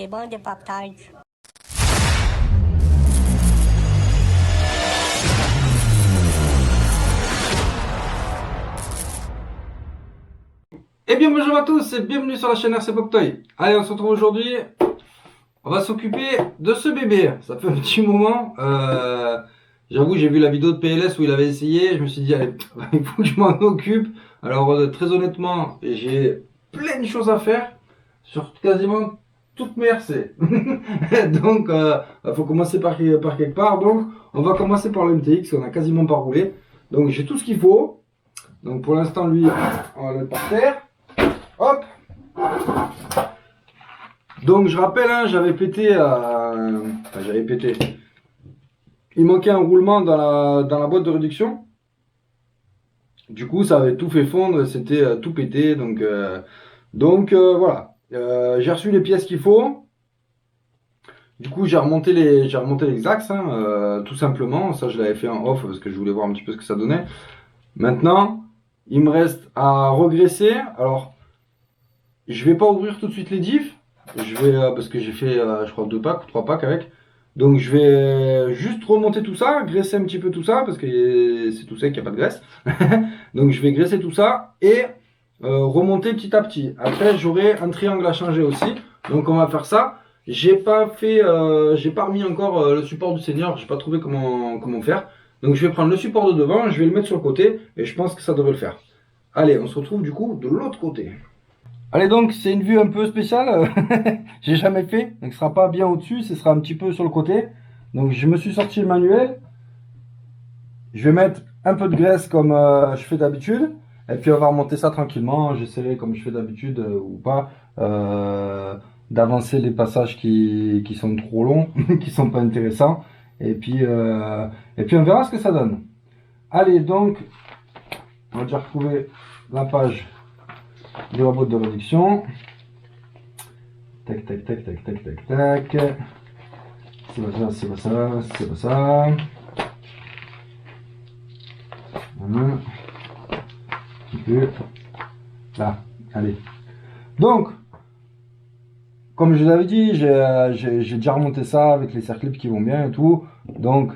c'est bon de partage. Eh bien bonjour à tous et bienvenue sur la chaîne RC Poptoy. Allez, on se retrouve aujourd'hui. On va s'occuper de ce bébé. Ça fait un petit moment. J'avoue, j'ai vu la vidéo de PLS où il avait essayé. Je me suis dit, allez, il faut que je m'en occupe. Alors, très honnêtement, j'ai plein de choses à faire sur quasiment toutes mes RC. Donc, il faut commencer par quelque part. Donc, on va commencer par le MTX. On a quasiment pas roulé. Donc, j'ai tout ce qu'il faut. Donc, pour l'instant, lui, on va le mettre par terre. Hop. Donc je rappelle, hein, j'avais pété, il manquait un roulement dans la boîte de réduction. Du coup, ça avait tout fait fondre, c'était tout pété. Donc voilà. J'ai reçu les pièces qu'il faut. Du coup, j'ai remonté les axes, hein, tout simplement. Ça, je l'avais fait en off parce que je voulais voir un petit peu ce que ça donnait. Maintenant, il me reste à regresser. Alors, je vais pas ouvrir tout de suite les diffs. Je vais parce que j'ai fait je crois 2 packs ou 3 packs avec. Donc je vais juste remonter tout ça, graisser un petit peu tout ça parce que c'est tout sec, il n'y a pas de graisse. Donc je vais graisser tout ça et remonter petit à petit. Après j'aurai un triangle à changer aussi. Donc on va faire ça. J'ai pas remis encore le support du Seigneur. J'ai pas trouvé comment faire. Donc je vais prendre le support de devant, je vais le mettre sur le côté et je pense que ça devrait le faire. Allez, on se retrouve du coup de l'autre côté. Allez, donc c'est une vue un peu spéciale, j'ai jamais fait, donc ce sera pas bien au-dessus, ce sera un petit peu sur le côté. Donc je me suis sorti le manuel, je vais mettre un peu de graisse comme je fais d'habitude, et puis on va remonter ça tranquillement. J'essaierai comme je fais d'habitude ou pas, d'avancer les passages qui sont trop longs, qui sont pas intéressants, et puis on verra ce que ça donne. Allez, donc on va déjà retrouver la page de la boîte de réduction. Tac, tac, tac, tac, tac, tac, tac. C'est pas ça, c'est pas ça, c'est pas ça. Voilà. Un petit peu. Là, allez. Donc, comme je vous l'avais dit, j'ai déjà remonté ça avec les circlips qui vont bien et tout. Donc,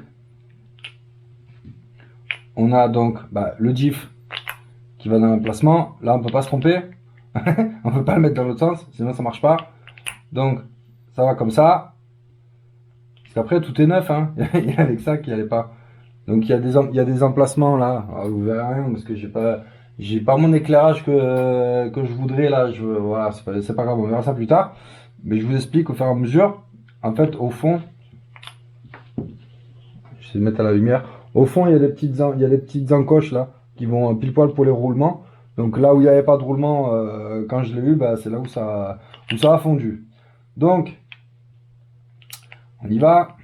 on a donc le diff qui va dans l'emplacement. Là, on peut pas se tromper. On peut pas le mettre dans l'autre sens, sinon ça marche pas. Donc, ça va comme ça. Parce qu'après, tout est neuf, hein. Il y avait que ça qui allait pas. Donc il y a des emplacements là. Alors, vous verrez rien parce que j'ai pas mon éclairage que je voudrais là. Voilà, c'est pas grave, on verra ça plus tard. Mais je vous explique au fur et à mesure. En fait, au fond, je vais mettre à la lumière. Au fond, il y a des petites encoches là qui vont pile poil pour les roulements. Donc là où il n'y avait pas de roulement quand je l'ai eu, c'est là où ça a fondu. Donc, on y va.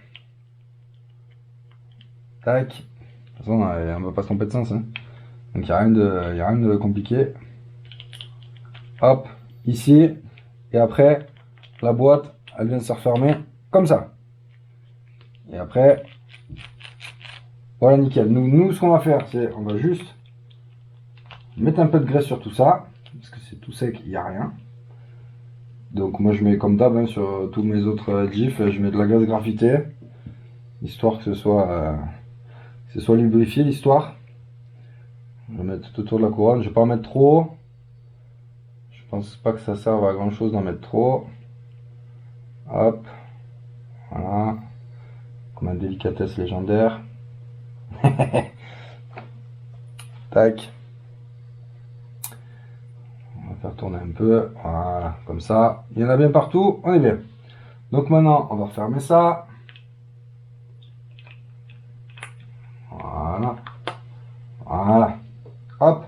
Tac. De toute façon, on va pas se tromper de sens, hein. Donc il n'y a rien de compliqué. Hop, ici. Et après, la boîte, elle vient de se refermer comme ça. Et après, voilà, nickel. Nous ce qu'on va faire, c'est on va juste mettre un peu de graisse sur tout ça. Parce que c'est tout sec, il n'y a rien. Donc moi je mets comme d'hab hein, sur tous mes autres GIFs, je mets de la graisse graphitée. Histoire que ce soit lubrifié l'histoire. Je vais mettre tout autour de la couronne. Je vais pas en mettre trop. Je pense pas que ça serve à grand chose d'en mettre trop. Hop. Voilà. Comme un délicatesse légendaire. Tac. On va faire tourner un peu. Voilà. Comme ça. Il y en a bien partout. On est bien. Donc maintenant, on va refermer ça. Voilà. Voilà. Hop.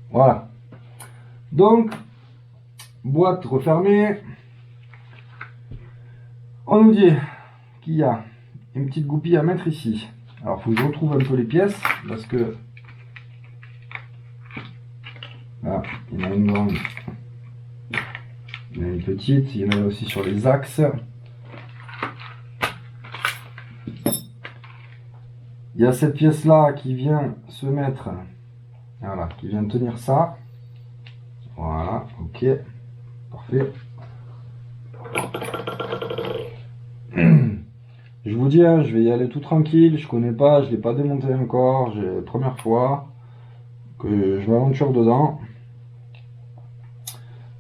Voilà. Donc, boîte refermée. On nous dit qu'il y a une petite goupille à mettre ici. Alors, il faut que je retrouve un peu les pièces parce que là, il y en a une grande, il y en a une petite, il y en a aussi sur les axes. Il y a cette pièce là qui vient se mettre, voilà, qui vient tenir ça. Voilà, ok, parfait. Je vous dis, hein, je vais y aller tout tranquille, je connais pas, je l'ai pas démonté encore, j'ai première fois que je m'aventure dedans.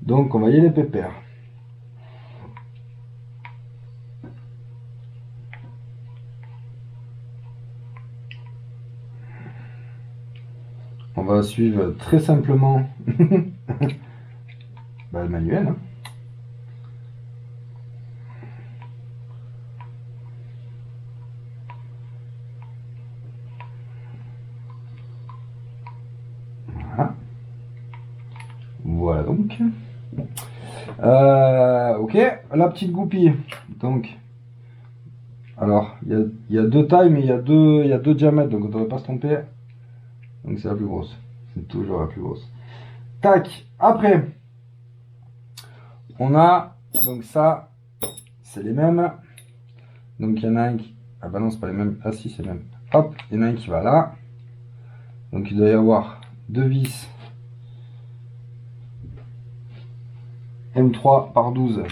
Donc on va y aller pépère. On va suivre très simplement le manuel. Hein. Voilà. Voilà donc. Ok, la petite goupille. Donc, alors, il y a deux tailles, mais il y a deux diamètres, donc on ne devrait pas se tromper. Donc c'est la plus grosse. C'est toujours la plus grosse. Tac. Après, on a, donc ça, c'est les mêmes. Donc il y en a un qui... Ah bah non, c'est pas les mêmes. Ah si, c'est les mêmes. Hop, il y en a un qui va là. Donc il doit y avoir deux vis M3 par 12.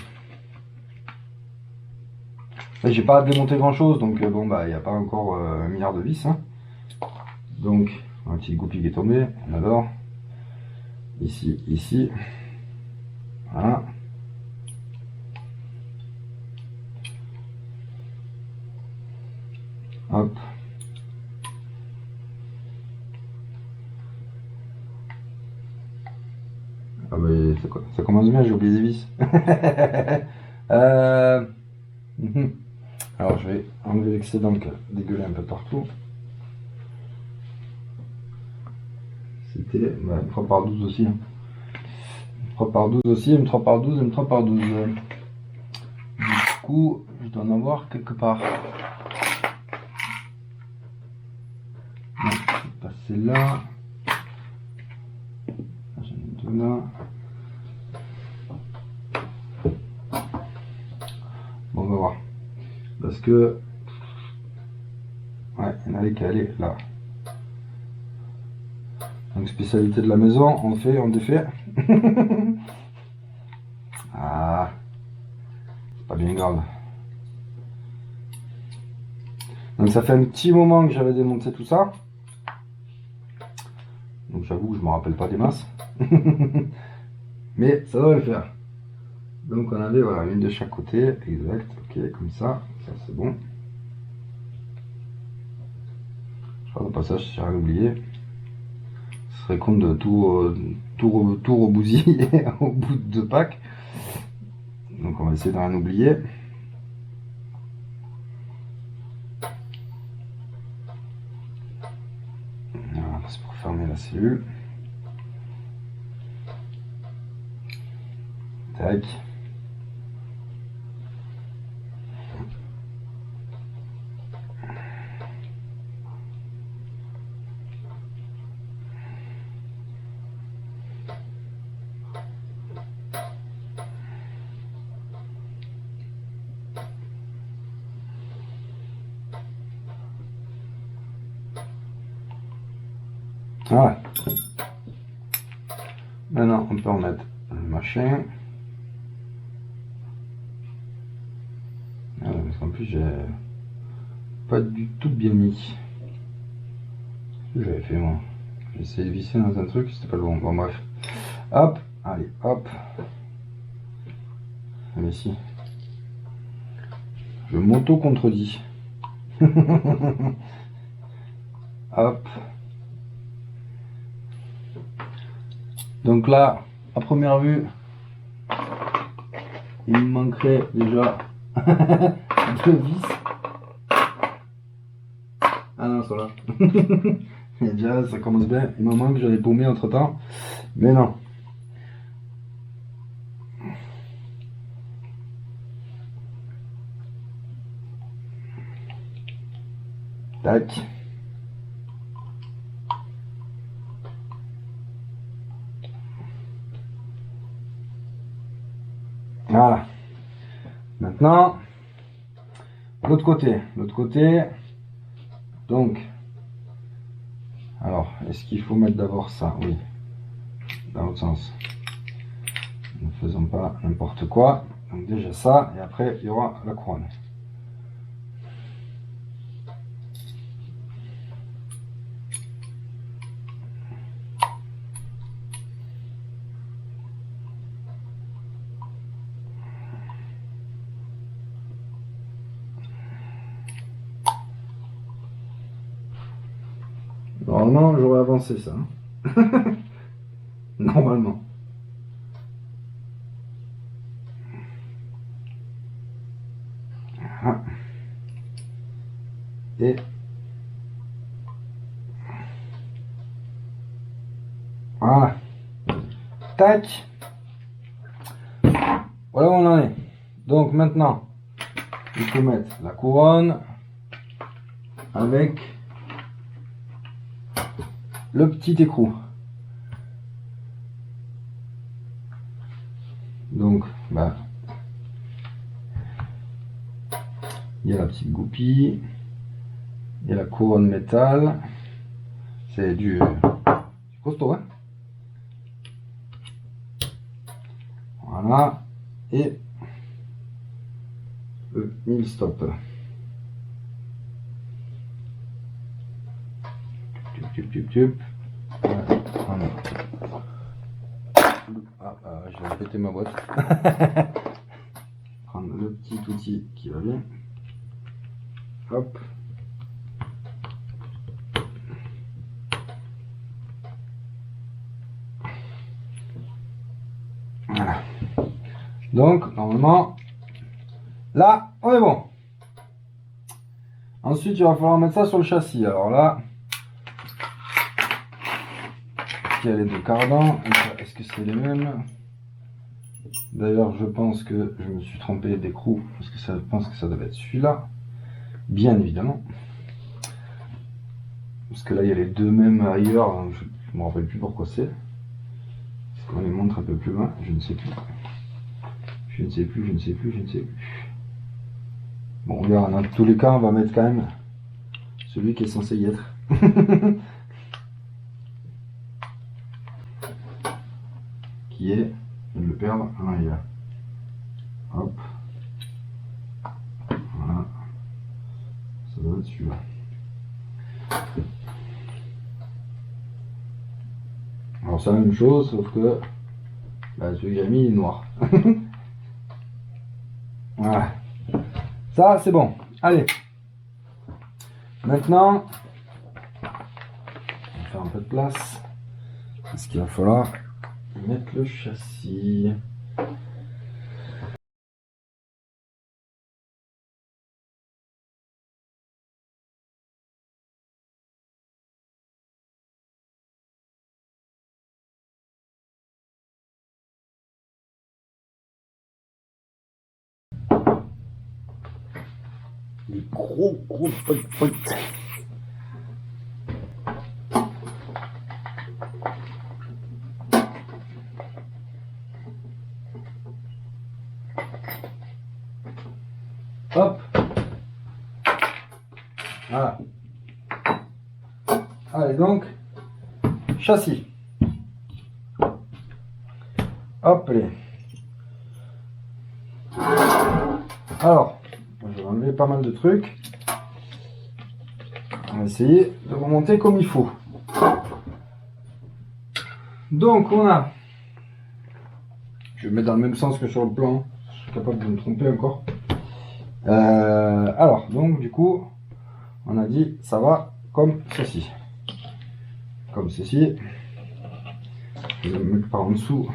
Là, j'ai pas démonté grand chose, donc bon bah il n'y a pas encore un milliard de vis. Hein. Donc, un petit goupille qui est tombé, on adore. Ici, ici. Voilà. Hop. Ah bah, ça commence bien, j'ai oublié les vis. Mhm. Alors je vais enlever l'excédent qui a dégueulé un peu partout. C'était M3 par 12 aussi. Hein. M3 par 12 aussi, M3 par 12, M3 par 12. Du coup, je dois en avoir quelque part. Non, c'est pas celle-là. J'en ai deux là. Bon, on va voir. Parce que... Ouais, il y en avait qui allaient là. Donc spécialité de la maison, on fait, on défait. Ah, c'est pas bien grave. Donc ça fait un petit moment que j'avais démonté tout ça. Donc j'avoue que je me rappelle pas des masses. Mais ça doit le faire. Donc on avait voilà, une de chaque côté, exact, ok, comme ça c'est bon. Je crois au passage, j'ai rien oublié. Ce serait con de tout rebousiller au bout de deux packs. Donc on va essayer de rien oublier. Voilà, c'est pour fermer la cellule. Tac. Voilà. Maintenant on peut remettre le machin. Voilà, parce qu'en plus j'ai pas du tout bien mis. J'avais fait moi. J'ai essayé de visser dans un truc, c'était pas le bon. Bon bref. Hop, allez, hop. Allez ici. Je m'auto-contredis. Hop. Donc là, à première vue, il me manquerait déjà deux vis. Ah non, ça là. Et déjà, ça commence bien. Il me manque, j'en ai paumé entre temps. Mais non. Tac. Voilà. Maintenant, l'autre côté. L'autre côté. Donc, alors, est-ce qu'il faut mettre d'abord ça? Oui. Dans l'autre sens. faisons pas n'importe quoi. Donc déjà ça, et après il y aura la couronne. Normalement, j'aurais avancé ça. Normalement. Ah. Et voilà. Tac. Voilà où on en est. Donc maintenant, il faut mettre la couronne avec le petit écrou. Donc, bah, il y a la petite goupille, il y a la couronne métal. C'est du costaud, hein. Voilà. Et le mille stop. Je vais péter ma boîte. Prendre le petit outil qui va bien. Hop. Voilà. Donc, normalement, là, on est bon. Ensuite, il va falloir mettre ça sur le châssis. Alors là, il y a les deux cardans. Est-ce que c'est les mêmes? D'ailleurs, je pense que je me suis trompé d'écrou, parce que je pense que ça devait être celui-là. Bien évidemment. Parce que là, il y a les deux mêmes ailleurs. Donc je ne me rappelle plus pourquoi c'est. Est-ce qu'on les montre un peu plus loin? Je ne sais plus. Je ne sais plus, je ne sais plus, je ne sais plus. Bon, regarde, dans tous les cas, on va mettre quand même celui qui est censé y être. Qui est, je viens de le perdre, ah, il est là. Hop. Voilà. Ça doit être celui-là. Alors c'est la même chose, sauf que bah, celui que j'ai mis il est noir. Voilà. Ça c'est bon. Allez. Maintenant, on va faire un peu de place. Parce qu'il va falloir mettre le châssis. Des gros potes. Hop. Voilà. Allez donc, châssis. Hop les. Alors, je vais enlever pas mal de trucs. On va essayer de remonter comme il faut. Donc on a, je vais mettre dans le même sens que sur le plan, je suis capable de me tromper encore. Alors, donc du coup, on a dit ça va comme ceci. Comme ceci. Je vais me mettre par en dessous.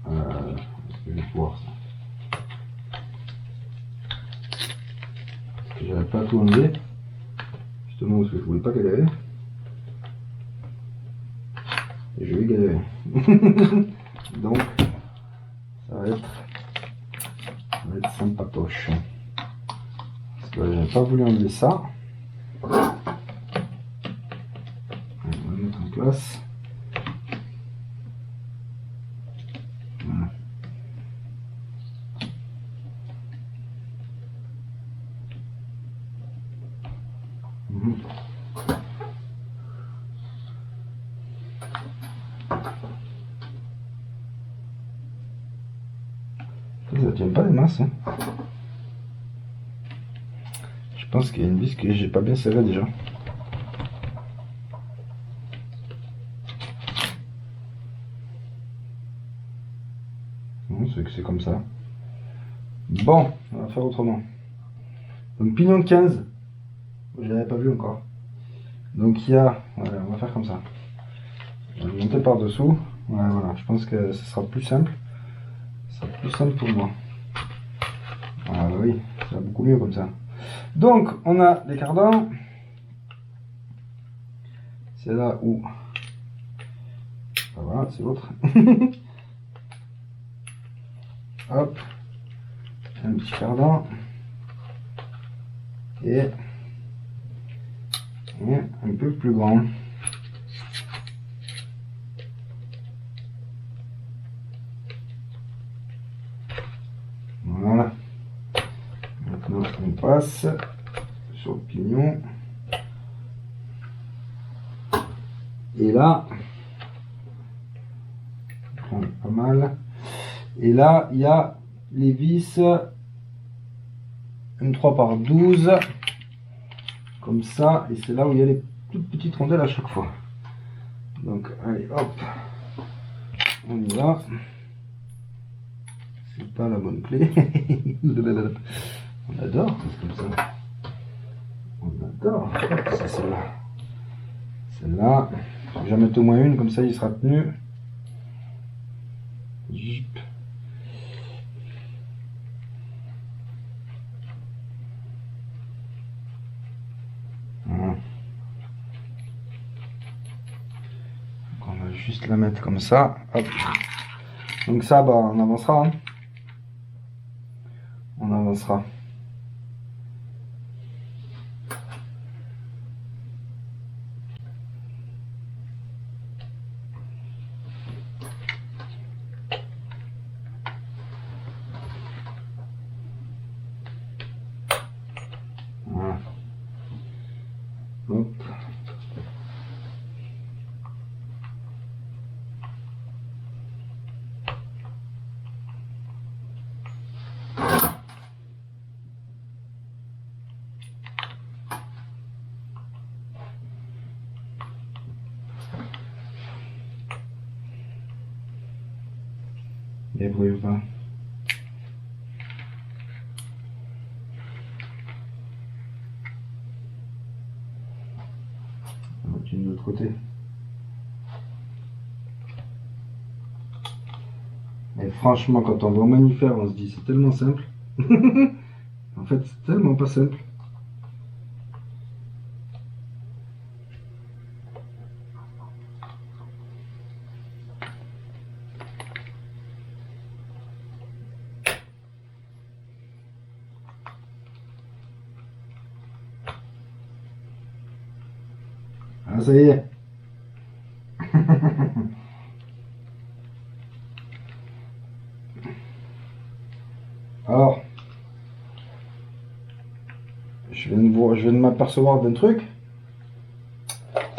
Je vais pouvoir ça. J'avais pas tout enlevé. Justement parce que je voulais pas galérer. Et je vais galérer. Donc, ça va être sympatoche. Parce que j'avais pas voulu enlever ça. On va le mettre en place. Voilà. Ça tient pas les masses. Hein. Je pense qu'il y a une vis que j'ai pas bien serrée déjà. Non, c'est que c'est comme ça. Bon, on va faire autrement. Donc pignon de 15. Je l'avais pas vu encore. Donc il y a. Voilà, on va faire comme ça. On va le monter par dessous. Ouais, voilà, je pense que ce sera plus simple. Ce sera plus simple pour moi. Ah bah oui, ça va beaucoup mieux comme ça. Donc on a des cardans. C'est là où. Ah, voilà, c'est l'autre. Hop. Un petit cardan. Et un peu plus grand. Voilà. Maintenant on passe sur le pignon. Et là, on prend pas mal. Et là, il y a les vis. Une 3 par 12. Comme ça. Et c'est là où il y a les toutes petites rondelles à chaque fois. Donc, allez, hop. On y va. C'est pas la bonne clé. On adore, c'est comme ça. On adore. C'est celle-là. Celle-là. Je vais mettre au moins une, comme ça il sera tenu. Jip. Voilà. Donc on va juste la mettre comme ça. Hop. Donc ça, bah, on avancera. Hein. On avancera. Voilà. Hop. Débrouille pas. On va de l'autre côté. Et franchement, quand on voit Manifère, on se dit c'est tellement simple. En fait, c'est tellement pas simple. Ah, ça y est. Alors, je viens de m'apercevoir d'un truc.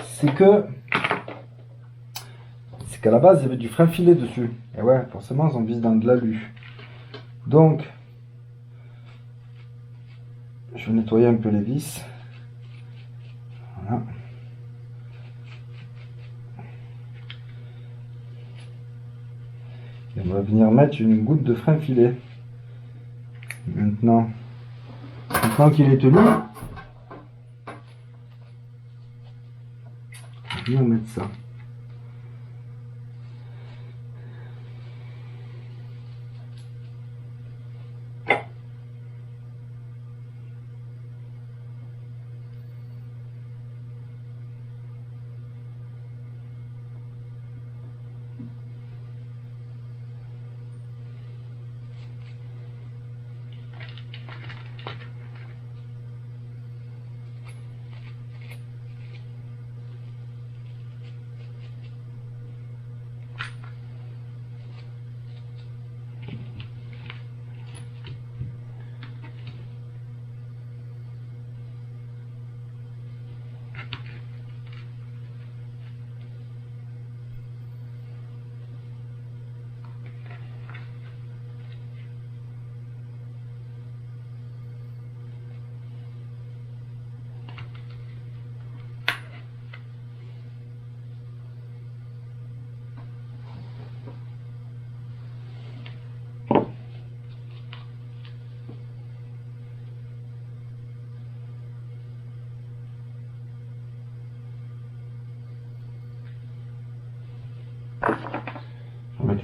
C'est qu'à la base, il y avait du frein filet dessus. Et ouais, forcément, on vise dans de l'alu. Donc, je vais nettoyer un peu les vis. Voilà. Et on va venir mettre une goutte de frein filet. Maintenant qu'il est tenu, on va venir mettre ça.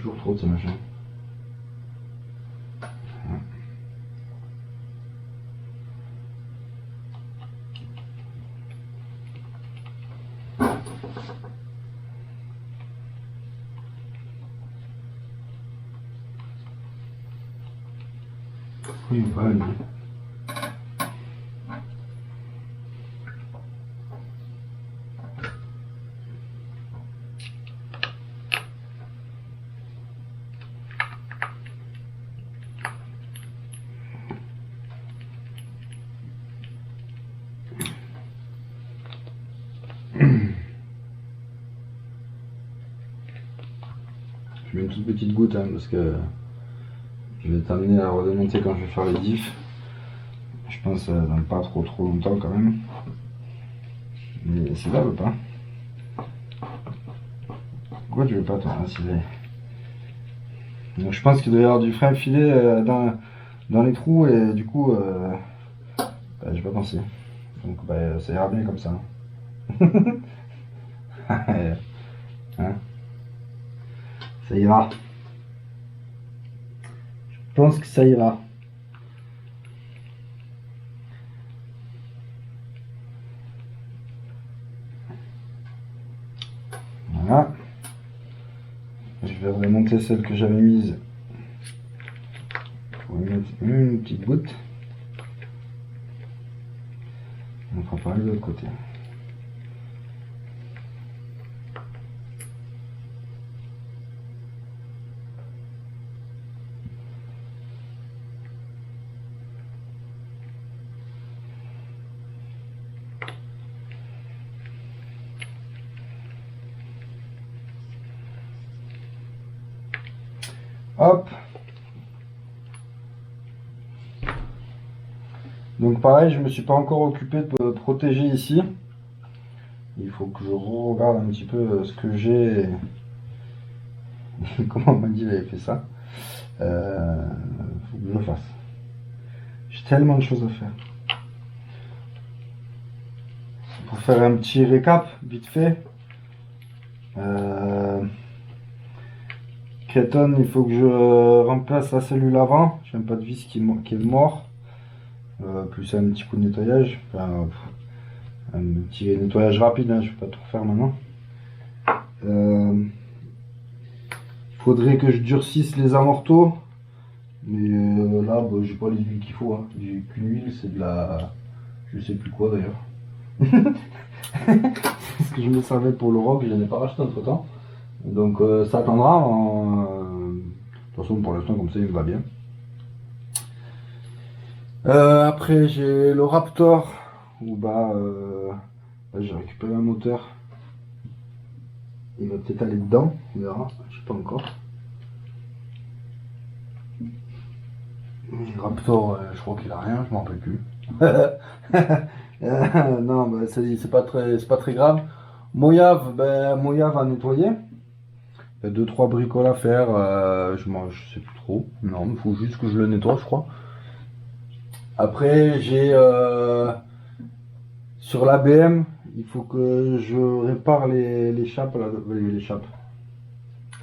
toujours trop de ces machins. Oui, pas lui. Je mets une toute petite goutte hein, parce que je vais t'amener à redémonter quand je vais faire les diffs. Je pense dans pas trop longtemps quand même. Mais c'est là ou pas? Pourquoi tu veux pas toi? Donc, je pense qu'il doit y avoir du frein filé dans les trous et du coup j'ai pas pensé. Donc ça ira bien comme ça. Hein, ça ira. Je pense que ça ira. Voilà. Je vais remonter celle que j'avais mise. Pour y mettre une petite goutte. On fera pareil de l'autre côté. Hop. Donc pareil, je me suis pas encore occupé de protéger ici. Il faut que je regarde un petit peu ce que j'ai. Comment on m'a dit j'avais fait ça. Faut que je le fasse. J'ai tellement de choses à faire. Pour faire un petit récap, vite fait. Keton, il faut que je remplace la cellule avant. J'ai un pas de vis qui est mort. Plus un petit coup de nettoyage. Enfin, un petit nettoyage rapide, hein, je vais pas tout refaire maintenant. Faudrait que je durcisse les amortos. Mais là, bah, j'ai pas les huiles qu'il faut. Hein. J'ai qu'une huile, c'est de la. Je sais plus quoi d'ailleurs. C'est ce que je me servais pour le rock, je n'en ai pas racheté entre temps. Donc ça attendra. De toute façon, pour l'instant, comme ça, il me va bien. Après, j'ai le Raptor. Où bah, là, j'ai récupéré un moteur. Il va peut-être aller dedans, on verra. Je sais pas encore. Raptor, je crois qu'il a rien, je m'en rappelle plus. Non, bah, c'est pas très grave. Mojave, Mojave à nettoyer. Il y a 2-3 bricoles à faire. Je sais plus trop. Non, il faut juste que je le nettoie, je crois. Après, j'ai sur l'ABM, il faut que je répare les chapes, là, les chapes.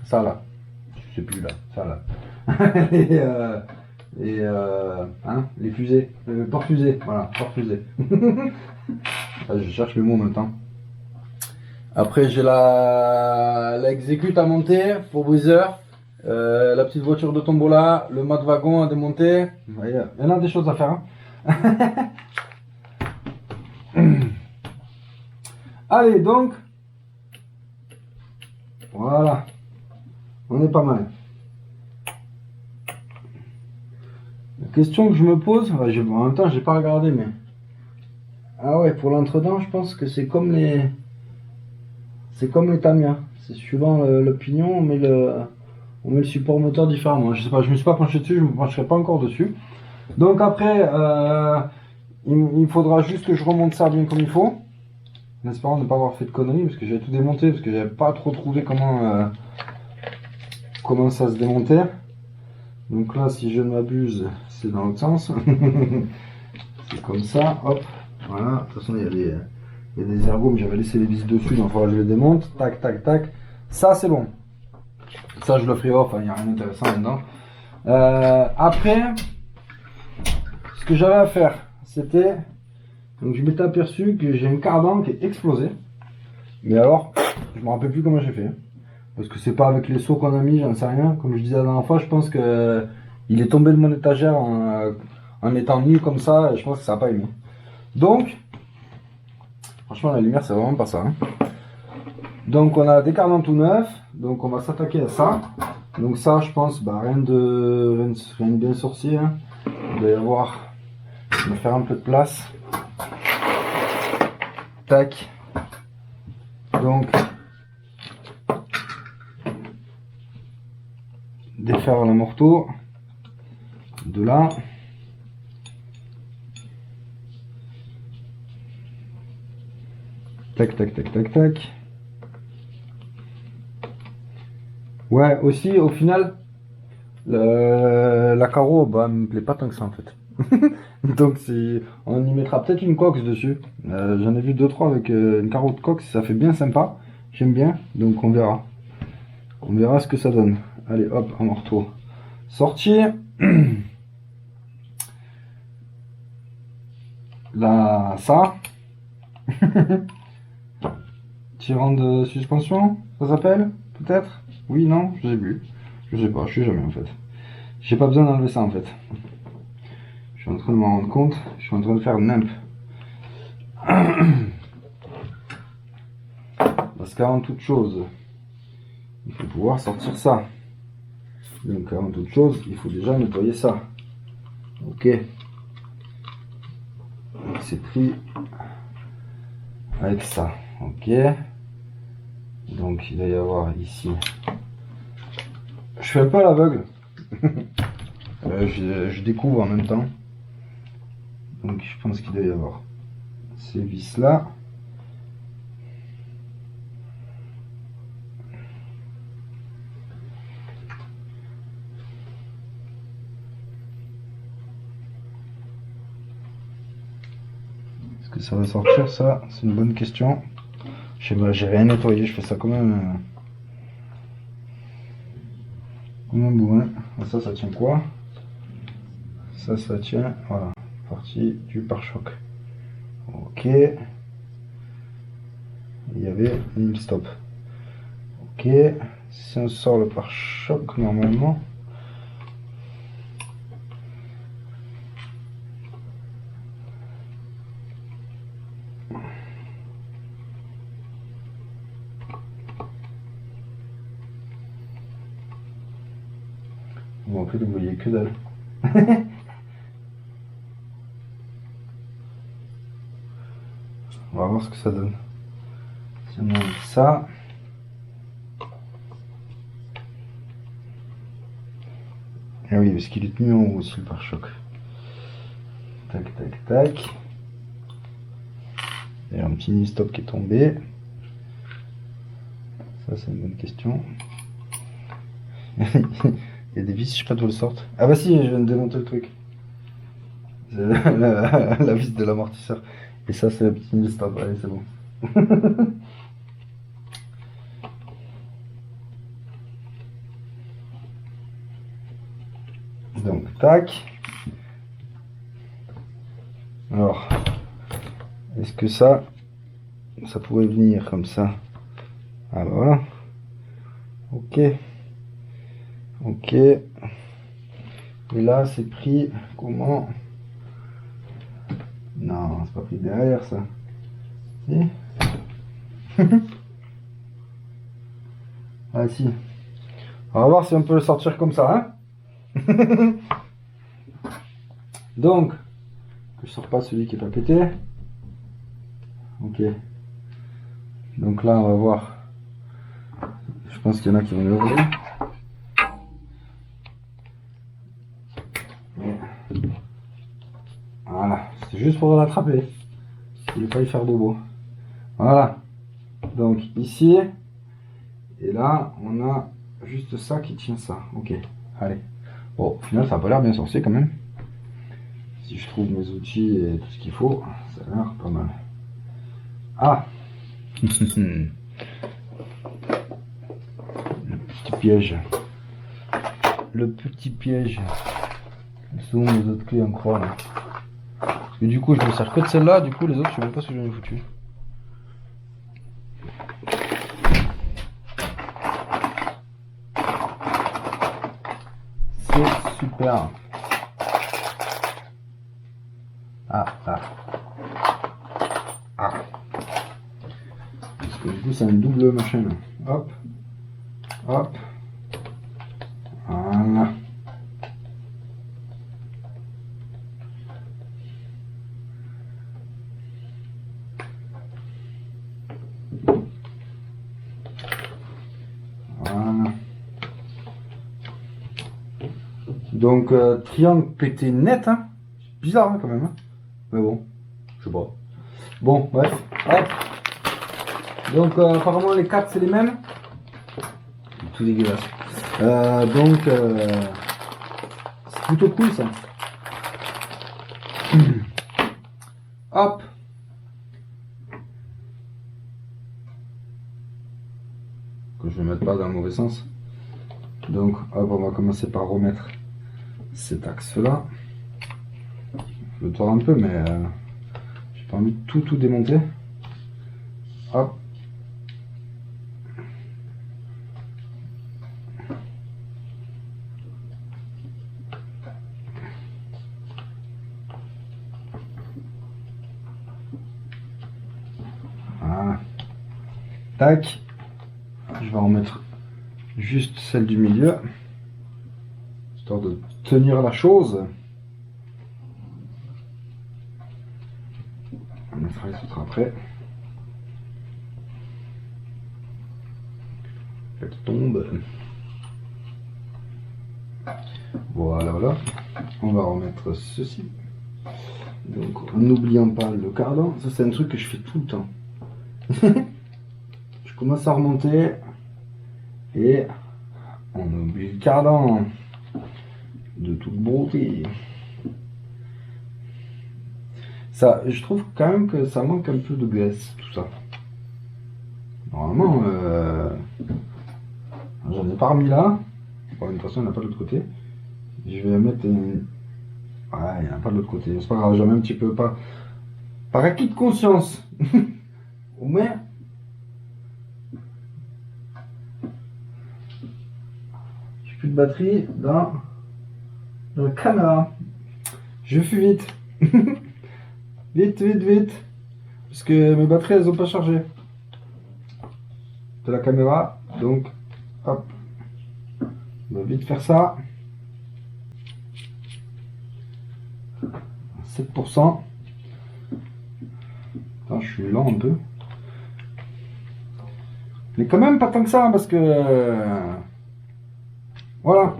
Ça là, je sais plus là, ça là. Les fusées, porte-fusées, voilà, porte-fusées. Je cherche le mot maintenant. Après, j'ai la exécute à monter pour Breezer, la petite voiture de tombola, le mât de wagon à démonter. Il y en a des choses à faire. Hein. Allez, donc, voilà, on est pas mal. La question que je me pose, en même temps, j'ai pas regardé, mais. Ah ouais, pour l'entredent, je pense que c'est comme les. C'est comme les Tamiya. C'est suivant le pignon, on met le support moteur différemment. Je sais pas, je me suis pas penché dessus, je me pencherai pas encore dessus. Donc après, il faudra juste que je remonte ça bien comme il faut. En espérant ne pas avoir fait de conneries, parce que j'avais tout démonté, parce que j'avais pas trop trouvé comment ça se démontait. Donc là, si je ne m'abuse, c'est dans l'autre sens. C'est comme ça, hop, voilà. De toute façon, il y a des ergots, mais j'avais laissé les vis dessus, donc il faudra que je les démonte. Tac, tac, tac. Ça, c'est bon. Ça, je le ferai off, il n'y a rien d'intéressant là-dedans. Après, ce que j'avais à faire, c'était... Donc je m'étais aperçu que j'ai un cardan qui est explosé. Mais alors, je me rappelle plus comment j'ai fait. Parce que c'est pas avec les seaux qu'on a mis, j'en sais rien. Comme je disais la dernière fois, je pense que il est tombé de mon étagère en étant nu comme ça, et je pense que ça n'a pas aimé. Donc, franchement, la lumière, c'est vraiment pas ça. Hein. Donc, on a des cardans tout neufs. Donc, on va s'attaquer à ça. Donc, ça, je pense, rien de bien sorcier. Hein. Il va y avoir. Je vais faire un peu de place. Tac. Donc, défaire le morteau. De là. Tac, tac, tac, tac, tac. Ouais, aussi, au final, la carreau, me plaît pas tant que ça en fait. Donc on y mettra peut-être une coque dessus. J'en ai vu 2-3 avec une carreau de coque, ça fait bien sympa. J'aime bien, donc on verra. On verra ce que ça donne. Allez, hop, un morceau. Sortir. Là, ça. Tirant de suspension, ça s'appelle peut-être. Oui, non, je sais plus. Je sais pas, je sais jamais en fait. J'ai pas besoin d'enlever ça en fait. Je suis en train de m'en rendre compte. Je suis en train de faire nimp. Parce qu'avant toute chose, il faut pouvoir sortir ça. Donc avant toute chose, il faut déjà nettoyer ça. Ok. C'est pris avec ça. Ok. Donc il va y avoir ici. Je fais un peu à l'aveugle. Je découvre en même temps. Donc je pense qu'il doit y avoir ces vis là. Est-ce que ça va sortir ça? C'est une bonne question. Je sais pas, j'ai rien nettoyé, je fais ça comme un bourrin. Ça tient quoi? Ça tient, voilà, partie du pare-choc. Ok. Il y avait une stop. Ok. Si on sort le pare-choc normalement. Bon, en fait, vous voyez que dalle. On va voir ce que ça donne. Si on enlève ça. Ah oui, parce qu'il est tenu en haut aussi le pare-choc. Tac, tac, tac. Il y a un petit mini-stop qui est tombé. Ça, c'est une bonne question. Il y a des vis, je sais pas d'où elles sortent. Ah bah si, je viens de démonter le truc. C'est la vis de l'amortisseur. Et ça, c'est le petit mini-stop. Allez, c'est bon. Donc, tac. Alors, est-ce que ça pourrait venir comme ça? Ah bah voilà. Ok. Ok. Et là, c'est pris comment? Non, c'est pas pris derrière ça. Si. Ah si. On va voir si on peut le sortir comme ça, hein. Donc, que je sors pas celui qui est pas pété. Ok. Donc là, on va voir. Je pense qu'il y en a qui vont le ouvrir. Voilà, c'est juste pour l'attraper. Il ne pas y faire bobo. Voilà. Donc ici, et là, on a juste ça qui tient ça. Ok, allez. Bon, au final, ça n'a pas l'air bien sorcier quand même. Si je trouve mes outils et tout ce qu'il faut, ça a l'air pas mal. Ah. Une petite petit piège. Le petit piège. Ils sont les autres clés en croix là. Parce que du coup je me sers que de celle-là, du coup les autres je sais même pas ce que j'en ai foutu. C'est super. Ah. Parce que du coup c'est un double machin là. Hop. Hop. Voilà. Voilà. Donc triangle pété net, hein. Bizarre hein, quand même. Hein. Mais bon, je sais pas. Bon, bref. Hop. Donc apparemment les cartes c'est les mêmes. Tout dégueulasse. C'est plutôt cool ça. Hop. Que je ne mette pas dans le mauvais sens. Donc hop, on va commencer par remettre cet axe là. Je le tords un peu mais j'ai pas envie de tout démonter. Hop. Voilà. Tac. Je vais en mettre juste celle du milieu. Histoire de tenir la chose. On mettra les autres après. Elle tombe. Voilà. On va remettre ceci. Donc en n'oubliant pas le cardan. Ça c'est un truc que je fais tout le temps. Je commence à remonter. Et on oublie le cardan. De toute beauté. Ça, je trouve quand même que ça manque un peu de graisse, tout ça. Normalement, j'en ai pas remis là. Bon, de toute façon, il n'y en a pas de l'autre côté. Je vais mettre une... Ouais, il n'y en a pas de l'autre côté. C'est pas grave, j'en mets un petit peu pas. Par acquis de conscience. Au moins. J'ai plus de batterie dans la caméra. Je fuis vite. Vite. Parce que mes batteries, elles ont pas chargé. De la caméra. Donc, hop. On va vite faire ça. 7%. Attends, je suis lent un peu. Mais quand même pas tant que ça, parce que... voilà.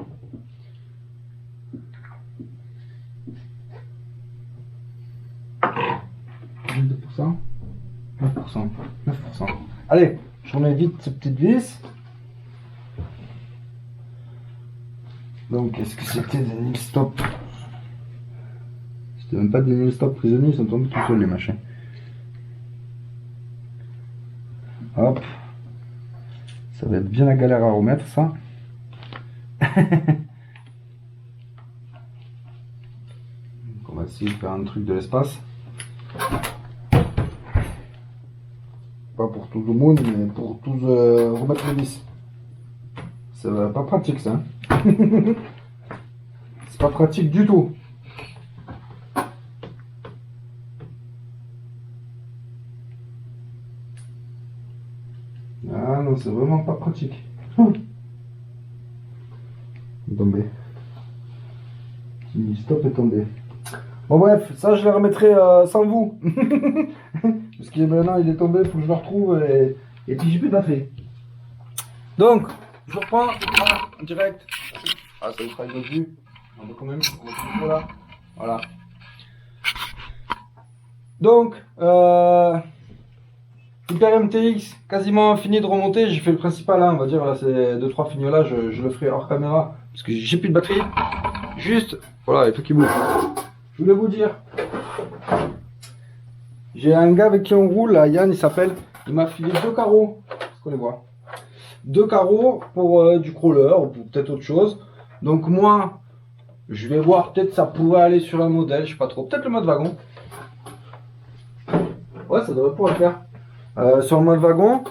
%, 9%. Allez, je remets vite cette petite vis. Donc, est-ce que c'était des nil stop? C'était même pas des nil stop prisonniers, ils sont tombés tout seuls les machins. Hop. Ça va être bien la galère à remettre ça. On va essayer de faire un truc de l'espace. Pas pour tout le monde, mais pour tous remettre les vis. Ça va pas pratique ça. C'est pas pratique du tout. Ah non, c'est vraiment pas pratique. Tombé. Stop est tombé. Bon bref, ça je le remettrai sans vous. Parce que maintenant il est tombé, il faut que je le retrouve et puis j'ai plus de batterie. Donc, je reprends en direct. Ah ça vous fera une autre vue. On va quand même, on va tout là. Voilà. Donc, Hyper MTX, quasiment fini de remonter. J'ai fait le principal, hein, on va dire, là c'est 2-3 fignolages, je le ferai hors caméra. Parce que j'ai plus de batterie. Juste, voilà, il faut qu'il bouge. Je voulais vous dire, j'ai un gars avec qui on roule, là, Yann il s'appelle, il m'a filé 2 carreaux, parce qu'on les voit. 2 carreaux pour du crawler ou pour peut-être autre chose. Donc moi, je vais voir, peut-être ça pourrait aller sur un modèle, je sais pas trop. Peut-être le mode wagon. Ouais, ça devrait pouvoir le faire. Sur le mode wagon,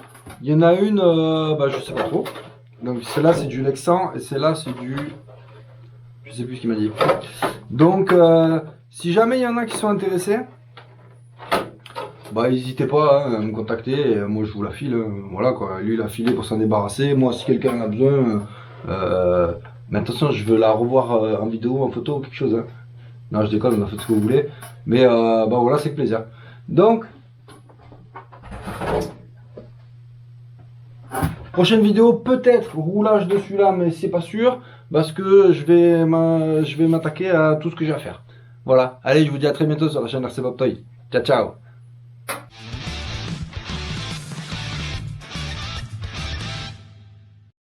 il y en a une, je sais pas trop. Donc celle-là c'est du Lexan et celle-là c'est du... Je sais plus ce qu'il m'a dit. Donc si jamais il y en a qui sont intéressés, bah n'hésitez pas hein, à me contacter, et moi je vous la file, voilà quoi, lui il a filé pour s'en débarrasser, moi si quelqu'un en a besoin, mais attention je veux la revoir en vidéo, en photo ou quelque chose, hein. Non je déconne, on a fait ce que vous voulez, mais bah voilà c'est que plaisir. Donc, prochaine vidéo peut-être roulage dessus là, mais c'est pas sûr, parce que je vais m'attaquer à tout ce que j'ai à faire. Voilà, allez je vous dis à très bientôt sur la chaîne RC Bob Toy, ciao ciao.